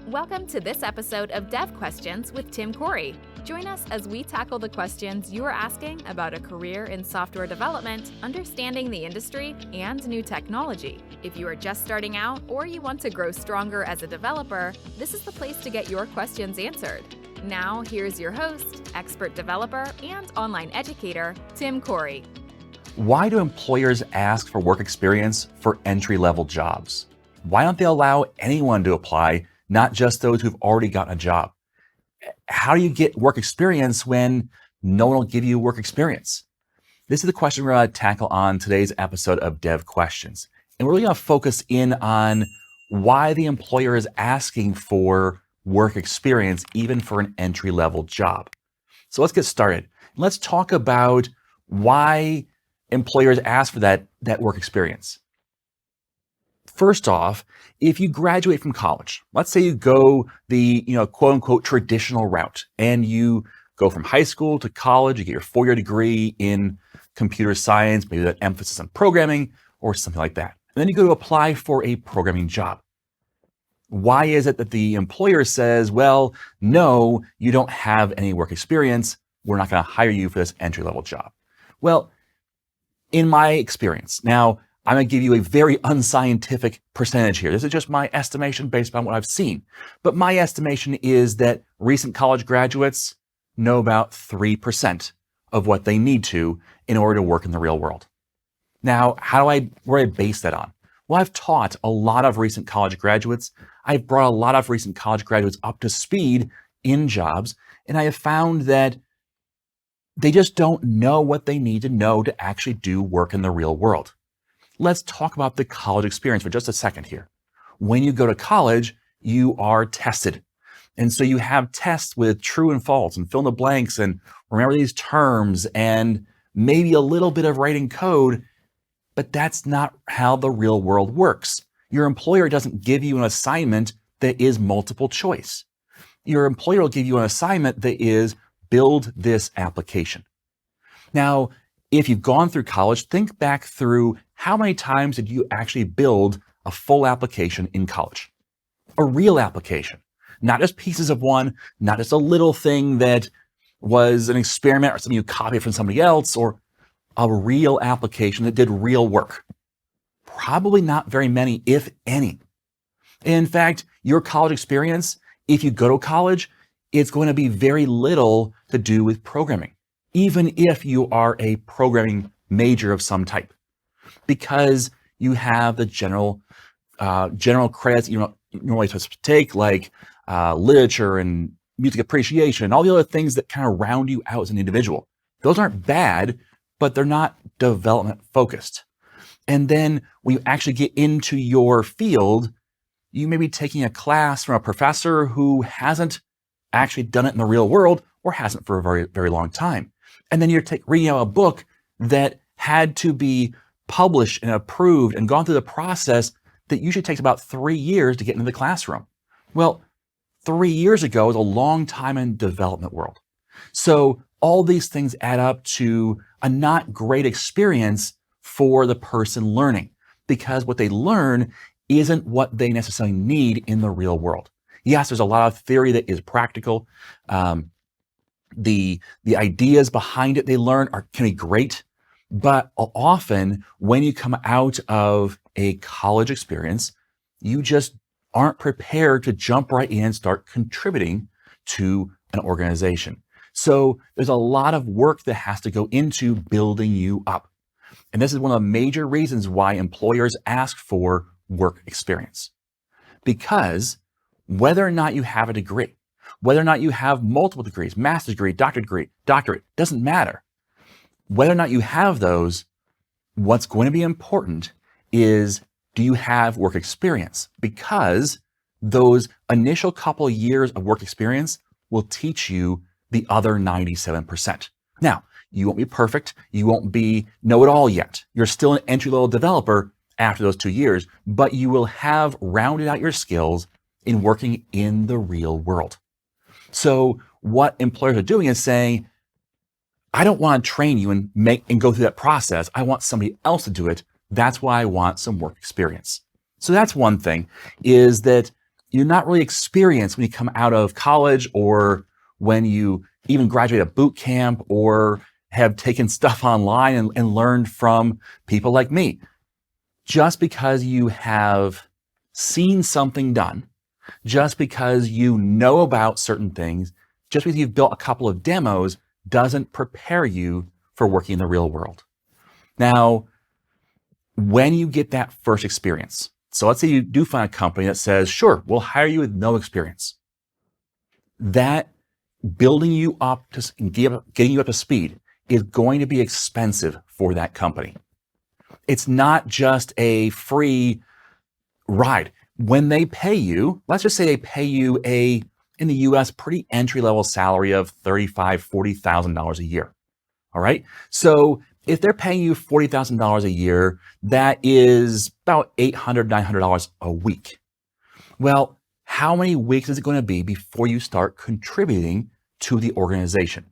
Welcome to this episode of Dev Questions with Tim Corey. Join us as we tackle the questions you are asking about a career in software development, understanding the industry, and new technology. If you are just starting out or you want to grow stronger as a developer, this is the place to get your questions answered. Now, here's your host, expert developer, and online educator, Tim Corey. Why do employers ask for work experience for entry-level jobs? Why don't they allow anyone to apply, not just those who've already gotten a job? How do you get work experience when no one will give you work experience? This is the question we're going to tackle on today's episode of Dev Questions. And we're really going to focus in on why the employer is asking for work experience, even for an entry-level job. So let's get started. Let's talk about why employers ask for that work experience. First off, if you graduate from college, let's say you go the quote unquote traditional route and you go from high school to college, you get your 4-year degree in computer science, maybe that emphasis on programming or something like that. And then you go to apply for a programming job. Why is it that the employer says, well, no, you don't have any work experience. We're not going to hire you for this entry-level job? Well, in my experience, now, I'm going to give you a very unscientific percentage here. This is just my estimation based on what I've seen. But my estimation is that recent college graduates know about 3% of what they need to in order to work in the real world. Now, where do I base that on? Well, I've taught a lot of recent college graduates. I've brought a lot of recent college graduates up to speed in jobs, and I have found that they just don't know what they need to know to actually do work in the real world. Let's talk about the college experience for just a second here. When you go to college, you are tested. And so you have tests with true and false and fill in the blanks and remember these terms and maybe a little bit of writing code, but that's not how the real world works. Your employer doesn't give you an assignment that is multiple choice. Your employer will give you an assignment that is build this application. Now, if you've gone through college, think back through how many times did you actually build a full application in college? A real application, not just pieces of one, not just a little thing that was an experiment or something you copied from somebody else, or a real application that did real work. Probably not very many, if any. In fact, your college experience, if you go to college, it's going to be very little to do with programming, even if you are a programming major of some type, because you have the general credits you're normally supposed to take, like literature and music appreciation and all the other things that kind of round you out as an individual. Those aren't bad, but they're not development focused. And then when you actually get into your field, you may be taking a class from a professor who hasn't actually done it in the real world or hasn't for a very, very long time. And then you're reading out a book that had to be published and approved and gone through the process that usually takes about 3 years to get into the classroom. Well, 3 years ago is a long time in development world. So all these things add up to a not great experience for the person learning, because what they learn isn't what they necessarily need in the real world. Yes, there's a lot of theory that is practical. The ideas behind it they learn can be great, but often when you come out of a college experience, you just aren't prepared to jump right in and start contributing to an organization. So there's a lot of work that has to go into building you up. And this is one of the major reasons why employers ask for work experience. Because whether or not you have a degree, whether or not you have multiple degrees, master's degree, doctorate, doesn't matter. Whether or not you have those, what's going to be important is, do you have work experience? Because those initial couple of years of work experience will teach you the other 97%. Now, you won't be perfect. You won't be know-it-all yet. You're still an entry-level developer after those 2 years, but you will have rounded out your skills in working in the real world. So what employers are doing is saying, I don't want to train you and go through that process. I want somebody else to do it. That's why I want some work experience. So that's one thing, is that you're not really experienced when you come out of college or when you even graduate a boot camp or have taken stuff online and learned from people like me. Just because you have seen something done, just because you know about certain things, just because you've built a couple of demos doesn't prepare you for working in the real world. Now, when you get that first experience, so let's say you do find a company that says, sure, we'll hire you with no experience. That building you up to getting you up to speed is going to be expensive for that company. It's not just a free ride. When they pay you, let's just say they pay you in the US, pretty entry-level salary of $35,000, $40,000 a year. All right. So if they're paying you $40,000 a year, that is about $800, $900 a week. Well, how many weeks is it going to be before you start contributing to the organization?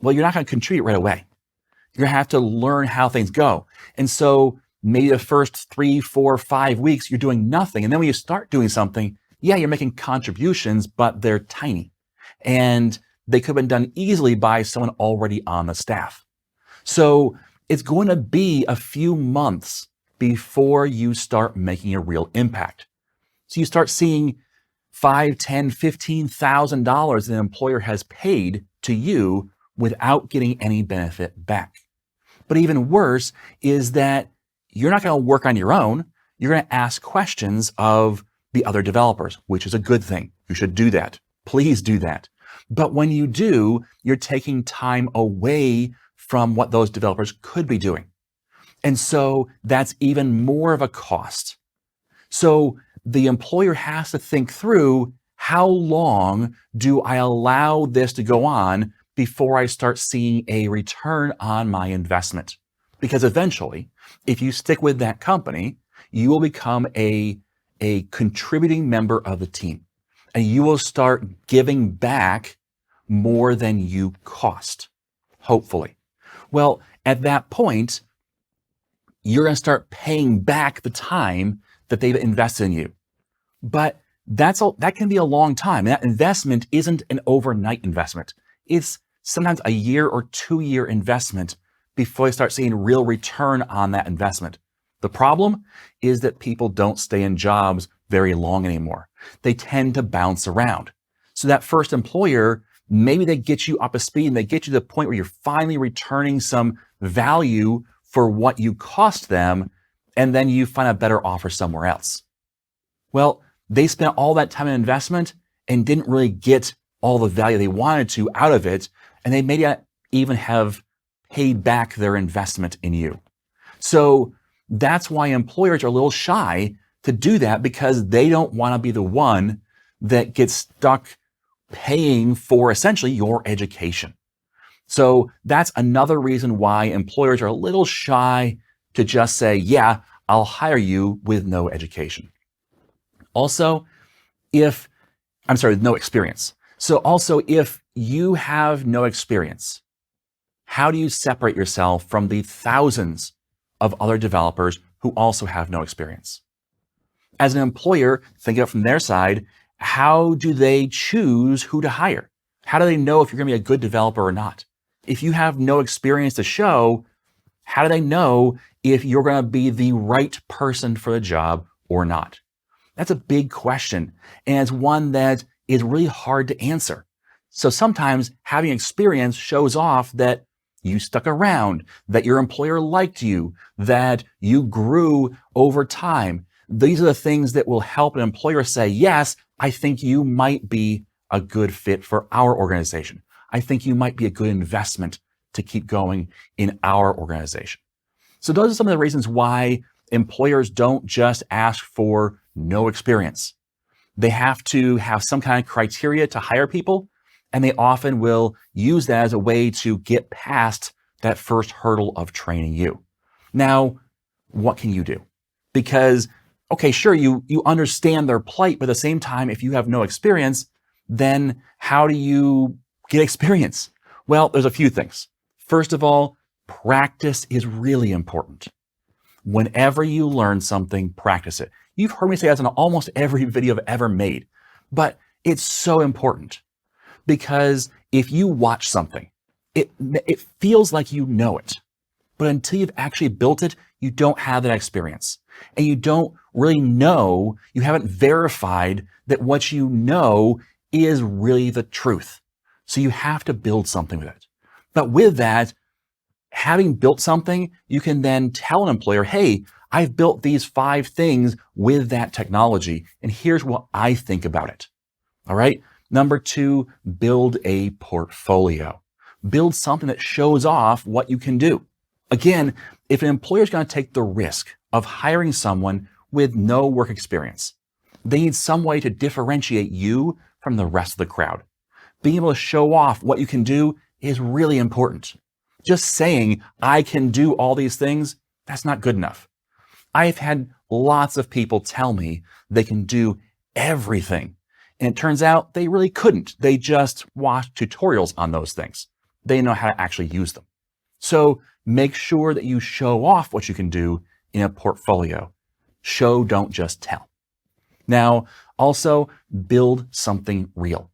Well, you're not going to contribute right away. You're going to have to learn how things go. And so maybe the first 3, 4, 5 weeks, you're doing nothing. And then when you start doing something, yeah, you're making contributions, but they're tiny. And they could have been done easily by someone already on the staff. So it's going to be a few months before you start making a real impact. So you start seeing $5,000, $10,000, $15,000 an employer has paid to you without getting any benefit back. But even worse is that you're not going to work on your own. You're going to ask questions of the other developers, which is a good thing. You should do that. Please do that. But when you do, you're taking time away from what those developers could be doing. And so that's even more of a cost. So the employer has to think through, how long do I allow this to go on before I start seeing a return on my investment? Because eventually, if you stick with that company, you will become a contributing member of the team, and you will start giving back more than you cost, hopefully. Well, at that point, you're going to start paying back the time that they've invested in you. But that can be a long time. That investment isn't an overnight investment. It's sometimes a year or 2-year investment before you start seeing real return on that investment. The problem is that people don't stay in jobs very long anymore. They tend to bounce around. So that first employer, maybe they get you up to speed and they get you to the point where you're finally returning some value for what you cost them, and then you find a better offer somewhere else. Well, they spent all that time and investment and didn't really get all the value they wanted to out of it, and they may not even have paid back their investment in you. So that's why employers are a little shy to do that, because they don't want to be the one that gets stuck paying for essentially your education. So that's another reason why employers are a little shy to just say, yeah, I'll hire you with no education. Also, no experience. So also, if you have no experience, how do you separate yourself from the thousands of other developers who also have no experience? As an employer, think of it from their side, how do they choose who to hire? How do they know if you're going to be a good developer or not? If you have no experience to show, how do they know if you're going to be the right person for the job or not? That's a big question, and it's one that is really hard to answer. So sometimes having experience shows off that you stuck around, that your employer liked you, that you grew over time. These are the things that will help an employer say, yes, I think you might be a good fit for our organization. I think you might be a good investment to keep going in our organization. So those are some of the reasons why employers don't just ask for no experience. They have to have some kind of criteria to hire people, and they often will use that as a way to get past that first hurdle of training you. Now, what can you do? Because, okay, sure, you understand their plight, but at the same time, if you have no experience, then how do you get experience? Well, there's a few things. First of all, practice is really important. Whenever you learn something, practice it. You've heard me say that in almost every video I've ever made, but it's so important because if you watch something, it feels like you know it, but until you've actually built it, you don't have that experience. And you don't really know, you haven't verified that what you know is really the truth. So you have to build something with it. But with that, having built something, you can then tell an employer, hey, I've built these 5 things with that technology, and here's what I think about it. All right. Number 2, build a portfolio. Build something that shows off what you can do. Again, if an employer is going to take the risk of hiring someone with no work experience, they need some way to differentiate you from the rest of the crowd. Being able to show off what you can do is really important. Just saying, I can do all these things, that's not good enough. I've had lots of people tell me they can do everything. And it turns out they really couldn't. They just watched tutorials on those things. They know how to actually use them. So make sure that you show off what you can do in a portfolio. Show, don't just tell. Now, also build something real.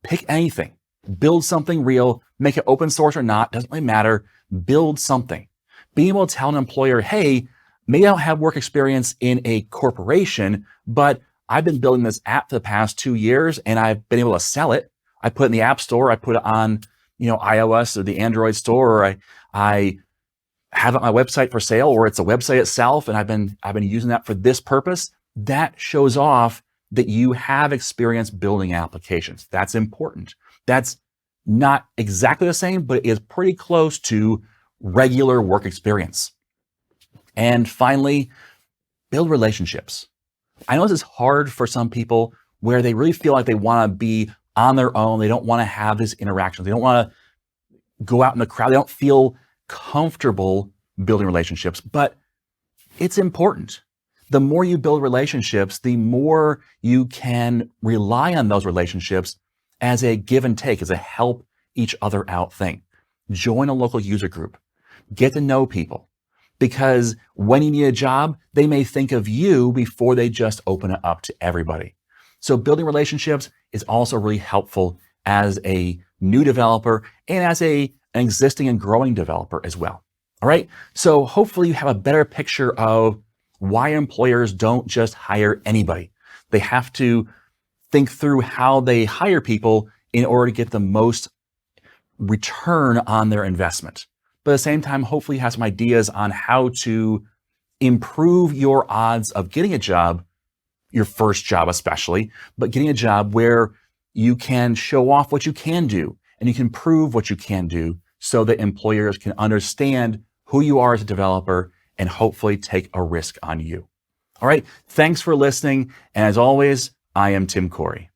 Pick anything. Build something real. Make it open source or not, doesn't really matter. Build something. Being able to tell an employer, hey, maybe I don't have work experience in a corporation, but I've been building this app for the past 2 years and I've been able to sell it. I put it in the App Store. I put it on, iOS or the Android store, or I have it on my website for sale, or it's a website itself, and I've been using that for this purpose. That shows off that you have experience building applications. That's important. That's not exactly the same, but it is pretty close to regular work experience. And finally, build relationships. I know this is hard for some people where they really feel like they want to be on their own. They don't want to have these interactions. They don't want to go out in the crowd. They don't feel comfortable building relationships, but it's important. The more you build relationships, the more you can rely on those relationships as a give and take, as a help each other out thing. Join a local user group. Get to know people. Because when you need a job, they may think of you before they just open it up to everybody. So building relationships is also really helpful as a new developer and as an existing and growing developer as well. All right. So hopefully you have a better picture of why employers don't just hire anybody. They have to think through how they hire people in order to get the most return on their investment. But at the same time, hopefully you have some ideas on how to improve your odds of getting a job, your first job especially, but getting a job where you can show off what you can do and you can prove what you can do so that employers can understand who you are as a developer and hopefully take a risk on you. All right. Thanks for listening. And as always, I am Tim Corey.